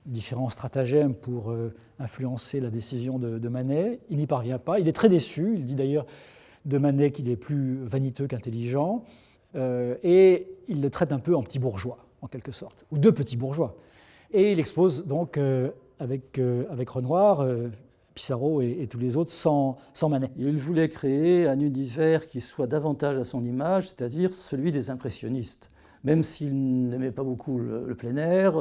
différents stratagèmes pour influencer la décision de Manet. Il n'y parvient pas. Il est très déçu. Il dit d'ailleurs de Manet qu'il est plus vaniteux qu'intelligent, et il le traite un peu en petit bourgeois, en quelque sorte, ou de petit bourgeois. Et il expose donc avec Renoir, Pissarro et tous les autres sans Manet. Il voulait créer un univers qui soit davantage à son image, c'est-à-dire celui des impressionnistes. Même s'il n'aimait pas beaucoup le plein air,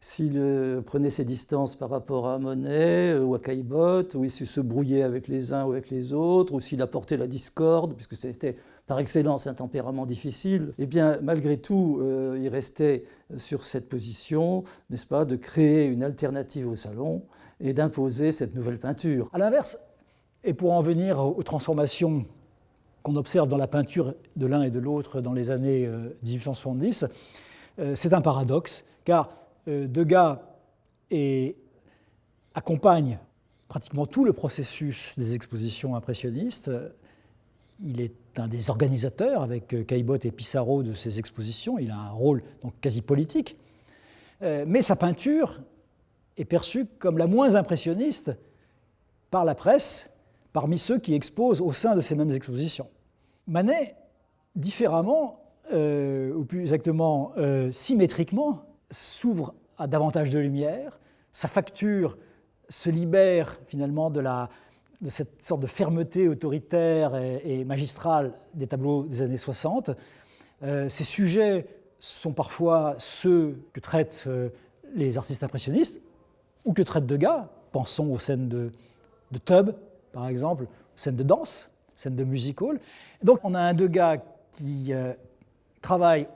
s'il prenait ses distances par rapport à Monet ou à Caillebotte, ou s'il se brouillait avec les uns ou avec les autres, ou s'il apportait la discorde, puisque c'était par excellence un tempérament difficile, eh bien, malgré tout, il restait sur cette position, n'est-ce pas, de créer une alternative au salon et d'imposer cette nouvelle peinture. À l'inverse, et pour en venir aux transformations qu'on observe dans la peinture de l'un et de l'autre dans les années 1870, c'est un paradoxe, car Degas accompagne pratiquement tout le processus des expositions impressionnistes. Il est un des organisateurs, avec Caillebotte et Pissarro, de ces expositions. Il a un rôle donc quasi politique. Mais sa peinture est perçue comme la moins impressionniste par la presse, parmi ceux qui exposent au sein de ces mêmes expositions. Manet, différemment, ou plus exactement symétriquement, s'ouvre à davantage de lumière. Sa facture se libère finalement de cette sorte de fermeté autoritaire et magistrale des tableaux des années 60. Ces sujets sont parfois ceux que traitent les artistes impressionnistes ou que traite Degas. Pensons aux scènes de tub, par exemple, aux scènes de danse, scènes de music hall. Donc on a un Degas qui travaille,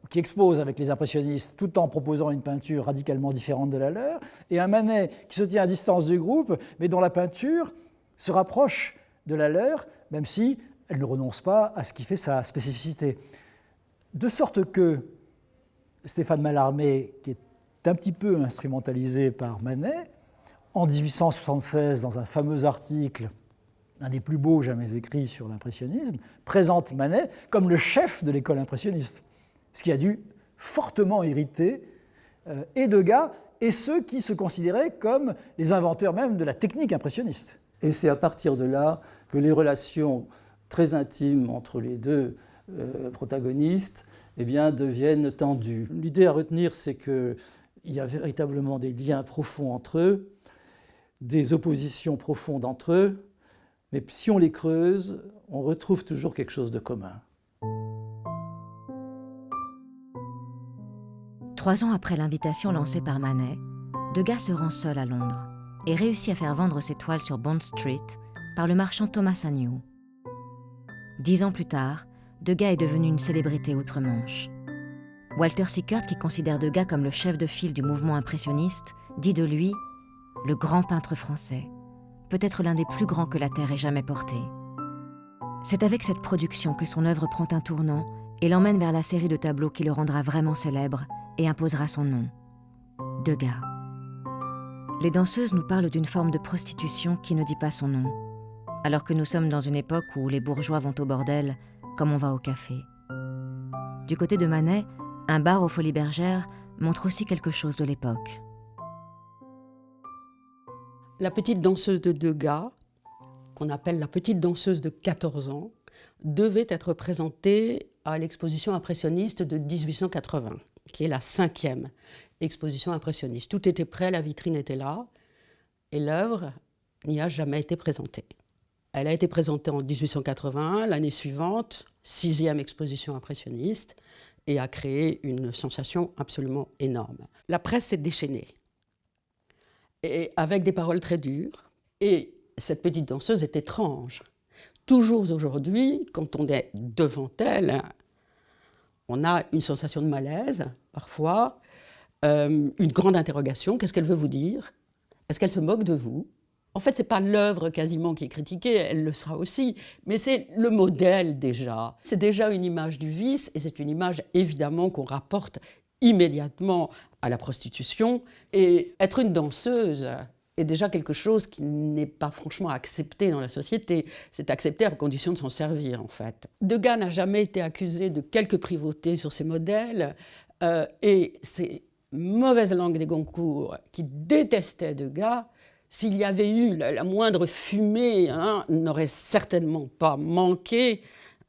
qui expose avec les impressionnistes tout en proposant une peinture radicalement différente de la leur, et un Manet qui se tient à distance du groupe, mais dont la peinture se rapproche de la leur, même si elle ne renonce pas à ce qui fait sa spécificité. De sorte que Stéphane Mallarmé, qui est un petit peu instrumentalisé par Manet, en 1876, dans un fameux article, un des plus beaux jamais écrits sur l'impressionnisme, présente Manet comme le chef de l'école impressionniste, ce qui a dû fortement irriter et Degas et ceux qui se considéraient comme les inventeurs même de la technique impressionniste. Et c'est à partir de là que les relations très intimes entre les deux protagonistes eh bien, deviennent tendues. L'idée à retenir, c'est qu'il y a véritablement des liens profonds entre eux, des oppositions profondes entre eux, mais si on les creuse, on retrouve toujours quelque chose de commun. 3 ans après l'invitation lancée par Manet, Degas se rend seul à Londres et réussit à faire vendre ses toiles sur Bond Street par le marchand Thomas Agnew. 10 ans plus tard, Degas est devenu une célébrité outre-Manche. Walter Sickert, qui considère Degas comme le chef de file du mouvement impressionniste, dit de lui « le grand peintre français », peut-être l'un des plus grands que la Terre ait jamais porté. C'est avec cette production que son œuvre prend un tournant et l'emmène vers la série de tableaux qui le rendra vraiment célèbre et imposera son nom, Degas. Les danseuses nous parlent d'une forme de prostitution qui ne dit pas son nom, alors que nous sommes dans une époque où les bourgeois vont au bordel comme on va au café. Du côté de Manet, un bar aux Folies Bergères montre aussi quelque chose de l'époque. La petite danseuse de Degas, qu'on appelle la petite danseuse de 14 ans, devait être présentée à l'exposition impressionniste de 1880, qui est la 5e exposition impressionniste. Tout était prêt, la vitrine était là, et l'œuvre n'y a jamais été présentée. Elle a été présentée en 1881, l'année suivante, 6e exposition impressionniste, et a créé une sensation absolument énorme. La presse s'est déchaînée, et avec des paroles très dures, et cette petite danseuse est étrange. Toujours aujourd'hui, quand on est devant elle, on a une sensation de malaise, parfois, une grande interrogation. Qu'est-ce qu'elle veut vous dire? Est-ce qu'elle se moque de vous? En fait, ce n'est pas l'œuvre quasiment qui est critiquée, elle le sera aussi, mais c'est le modèle déjà. C'est déjà une image du vice, et c'est une image évidemment qu'on rapporte immédiatement à la prostitution. Et être une danseuse est déjà quelque chose qui n'est pas franchement accepté dans la société. C'est accepté à condition de s'en servir, en fait. Degas n'a jamais été accusé de quelque privauté sur ses modèles, et ces mauvaises langues des Goncourt qui détestaient Degas s'il y avait eu la moindre fumée, hein, n'aurait certainement pas manqué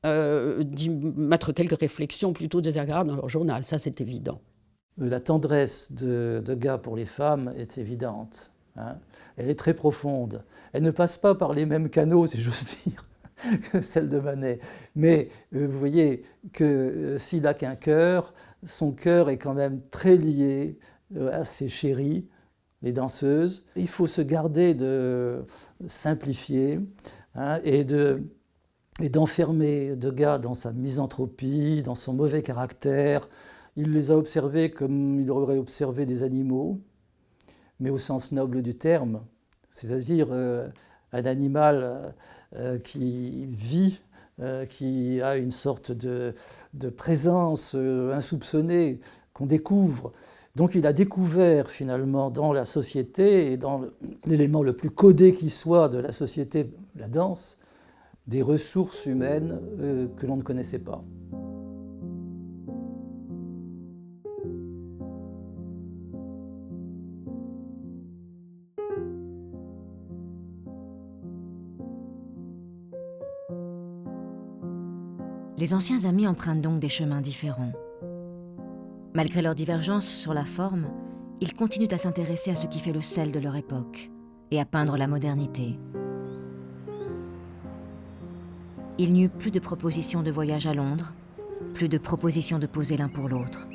d'y mettre quelques réflexions plutôt désagréables dans leur journal, ça c'est évident. La tendresse de Degas pour les femmes est évidente, hein. Elle est très profonde. Elle ne passe pas par les mêmes canaux, si j'ose dire, que celle de Manet. Mais vous voyez que s'il n'a qu'un cœur, son cœur est quand même très lié à ses chéries, les danseuses. Il faut se garder de simplifier, hein, et d'enfermer Degas dans sa misanthropie, dans son mauvais caractère. Il les a observés comme il aurait observé des animaux, mais au sens noble du terme, c'est-à-dire un animal qui vit, qui a une sorte de présence insoupçonnée qu'on découvre. Donc il a découvert finalement dans la société et dans l'élément le plus codé qui soit de la société, la danse, des ressources humaines que l'on ne connaissait pas. Les anciens amis empruntent donc des chemins différents. Malgré leurs divergences sur la forme, ils continuent à s'intéresser à ce qui fait le sel de leur époque et à peindre la modernité. Il n'y eut plus de propositions de voyage à Londres, plus de propositions de poser l'un pour l'autre.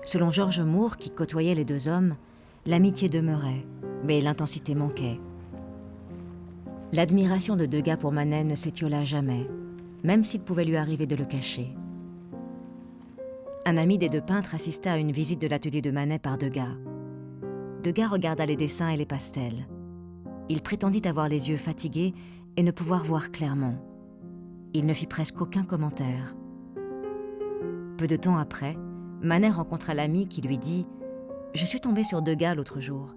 Selon George Moore, qui côtoyait les deux hommes, l'amitié demeurait, mais l'intensité manquait. L'admiration de Degas pour Manet ne s'étiola jamais, même s'il pouvait lui arriver de le cacher. Un ami des deux peintres assista à une visite de l'atelier de Manet par Degas. Degas regarda les dessins et les pastels. Il prétendit avoir les yeux fatigués et ne pouvoir voir clairement. Il ne fit presque aucun commentaire. Peu de temps après, Manet rencontra l'ami qui lui dit « Je suis tombé sur Degas l'autre jour.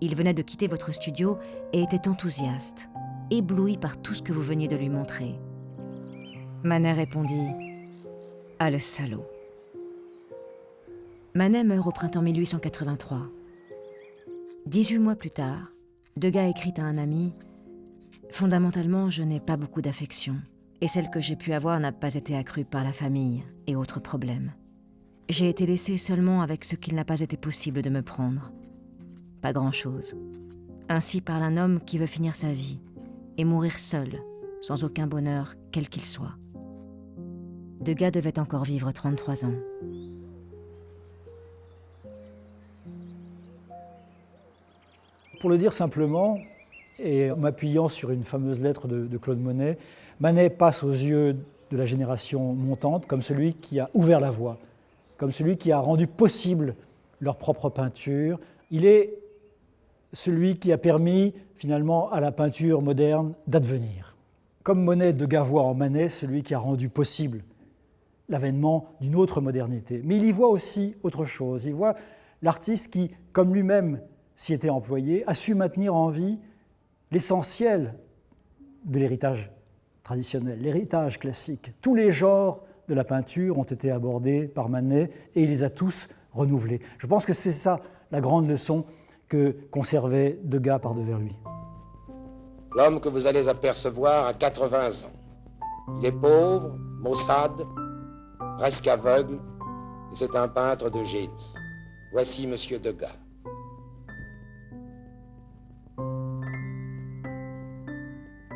Il venait de quitter votre studio et était enthousiaste, ébloui par tout ce que vous veniez de lui montrer. » Manet répondit « Ah, le salaud !» Manet meurt au printemps 1883. 18 mois plus tard, Degas écrit à un ami « Fondamentalement, je n'ai pas beaucoup d'affection, et celle que j'ai pu avoir n'a pas été accrue par la famille et autres problèmes. J'ai été laissé seulement avec ce qu'il n'a pas été possible de me prendre. Pas grand-chose. Ainsi parle un homme qui veut finir sa vie et mourir seul, sans aucun bonheur, quel qu'il soit. » Degas devait encore vivre 33 ans. Pour le dire simplement, et en m'appuyant sur une fameuse lettre de Claude Monet, Manet passe aux yeux de la génération montante comme celui qui a ouvert la voie, comme celui qui a rendu possible leur propre peinture. Il est celui qui a permis finalement à la peinture moderne d'advenir. Comme Monet, Degas voit en Manet celui qui a rendu possible l'avènement d'une autre modernité. Mais il y voit aussi autre chose. Il voit l'artiste qui, comme lui-même s'y était employé, a su maintenir en vie l'essentiel de l'héritage traditionnel, l'héritage classique. Tous les genres de la peinture ont été abordés par Manet et il les a tous renouvelés. Je pense que c'est ça la grande leçon que conservait Degas par-devers lui. L'homme que vous allez apercevoir a 80 ans. Il est pauvre, maussade, presque aveugle, et c'est un peintre de génie. Voici Monsieur Degas.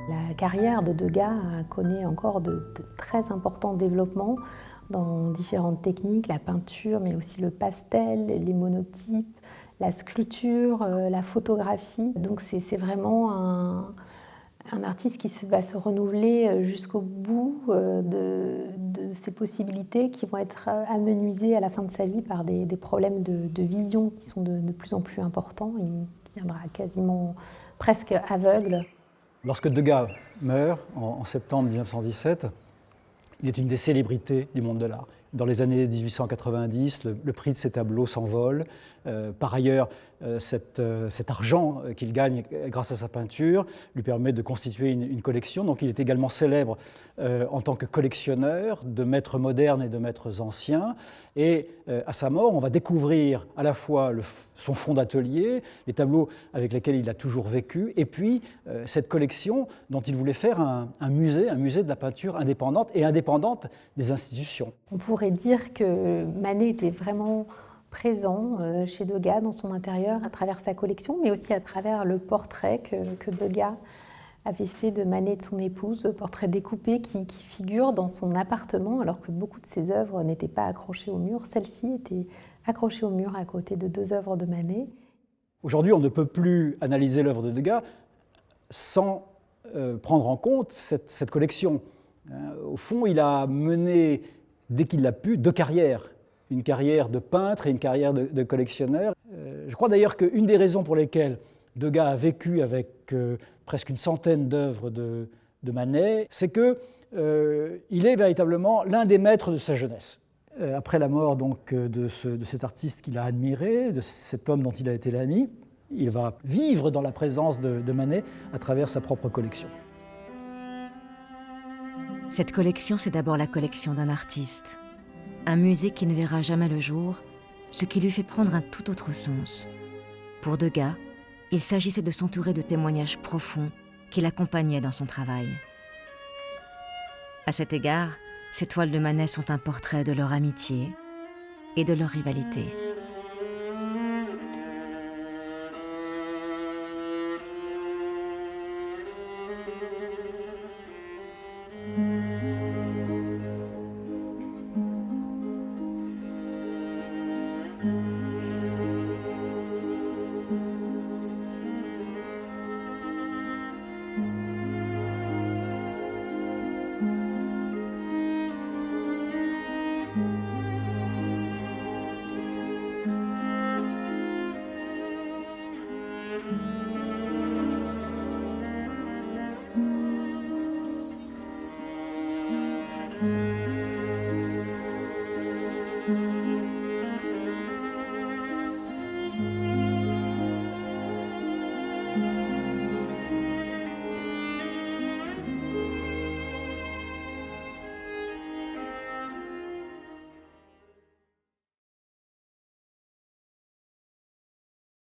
La carrière de Degas connaît encore de très importants développements dans différentes techniques, la peinture, mais aussi le pastel, les monotypes, la sculpture, la photographie. Donc c'est vraiment un artiste qui va se renouveler jusqu'au bout de ses possibilités qui vont être amenuisées à la fin de sa vie par des problèmes de vision qui sont de plus en plus importants. Il deviendra quasiment presque aveugle. Lorsque Degas meurt en septembre 1917, il est une des célébrités du monde de l'art. Dans les années 1890, le prix de ses tableaux s'envole. Par ailleurs, cet argent qu'il gagne grâce à sa peinture lui permet de constituer une collection. Donc il est également célèbre en tant que collectionneur de maîtres modernes et de maîtres anciens. Et à sa mort, on va découvrir à la fois son fonds d'atelier, les tableaux avec lesquels il a toujours vécu, et puis cette collection dont il voulait faire un musée de la peinture indépendante et indépendante des institutions. On pourrait dire que Manet était vraiment présent chez Degas dans son intérieur à travers sa collection, mais aussi à travers le portrait que Degas avait fait de Manet et de son épouse, le portrait découpé qui figure dans son appartement, alors que beaucoup de ses œuvres n'étaient pas accrochées au mur. Celle-ci était accrochée au mur à côté de 2 œuvres de Manet. Aujourd'hui, on ne peut plus analyser l'œuvre de Degas sans prendre en compte cette collection. Au fond, il a mené, dès qu'il l'a pu, 2 carrières. Une carrière de peintre et une carrière de collectionneur. Je crois d'ailleurs qu'une des raisons pour lesquelles Degas a vécu avec presque une centaine d'œuvres de Manet, c'est qu'il est véritablement l'un des maîtres de sa jeunesse. Après la mort donc, de cet artiste qu'il a admiré, de cet homme dont il a été l'ami, il va vivre dans la présence de Manet à travers sa propre collection. Cette collection, c'est d'abord la collection d'un artiste. Un musée qui ne verra jamais le jour, ce qui lui fait prendre un tout autre sens. Pour Degas, il s'agissait de s'entourer de témoignages profonds qui l'accompagnaient dans son travail. À cet égard, ces toiles de Manet sont un portrait de leur amitié et de leur rivalité.